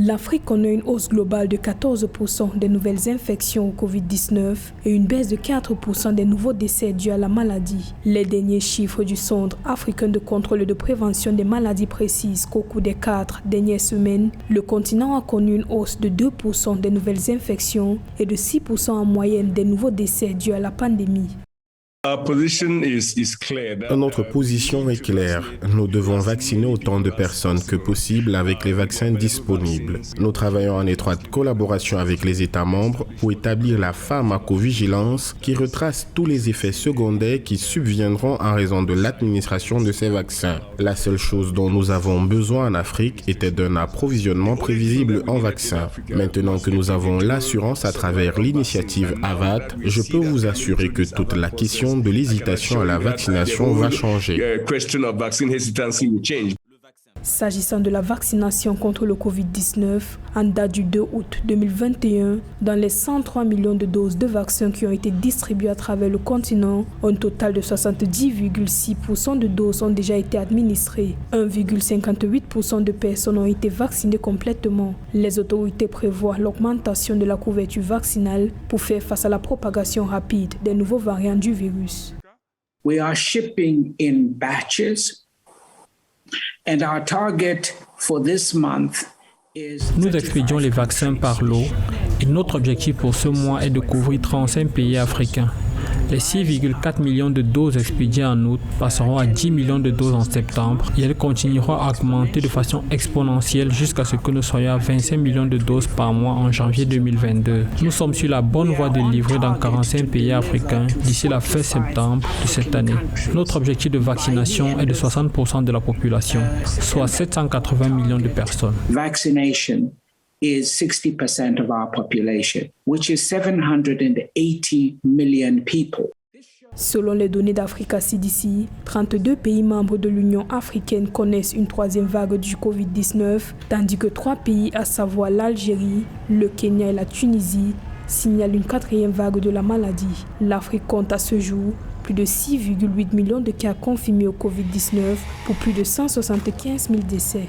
L'Afrique connaît une hausse globale de 14% des nouvelles infections au Covid-19 et une baisse de 4% des nouveaux décès dus à la maladie. Les derniers chiffres du Centre africain de contrôle et de prévention des maladies précisent qu'au cours des 4 dernières semaines, le continent a connu une hausse de 2% des nouvelles infections et de 6% en moyenne des nouveaux décès dus à la pandémie. Notre position est claire. Nous devons vacciner autant de personnes que possible avec les vaccins disponibles. Nous travaillons en étroite collaboration avec les États membres pour établir la pharmacovigilance qui retrace tous les effets secondaires qui subviendront en raison de l'administration de ces vaccins. La seule chose dont nous avons besoin en Afrique était d'un approvisionnement prévisible en vaccins. Maintenant que nous avons l'assurance à travers l'initiative AVAT, je peux vous assurer que toute la question de l'hésitation à la vaccination va changer. S'agissant de la vaccination contre le Covid-19, en date du 2 août 2021, dans les 103 millions de doses de vaccins qui ont été distribuées à travers le continent, un total de 70,6% de doses ont déjà été administrées. 1,58% de personnes ont été vaccinées complètement. Les autorités prévoient l'augmentation de la couverture vaccinale pour faire face à la propagation rapide des nouveaux variants du virus. We are shipping in batches. And our target for this month is Nous expédions les vaccins par lot et notre objectif pour ce mois est de couvrir 35 pays africains. Les 6,4 millions de doses expédiées en août passeront à 10 millions de doses en septembre et elles continueront à augmenter de façon exponentielle jusqu'à ce que nous soyons à 25 millions de doses par mois en janvier 2022. Nous sommes sur la bonne voie de livrer dans 45 pays africains d'ici la fin septembre de cette année. Notre objectif de vaccination est de 60% de la population, soit 780 millions de personnes. Vaccination is 60% of our population, which is 780 million people. Selon les données d'Africa CDC, 32 pays membres de l'Union africaine connaissent une troisième vague du Covid-19, tandis que 3 pays, à savoir l'Algérie, le Kenya et la Tunisie, signalent une quatrième vague de la maladie. L'Afrique compte à ce jour plus de 6,8 millions de cas confirmés au Covid-19 pour plus de 175 000 décès.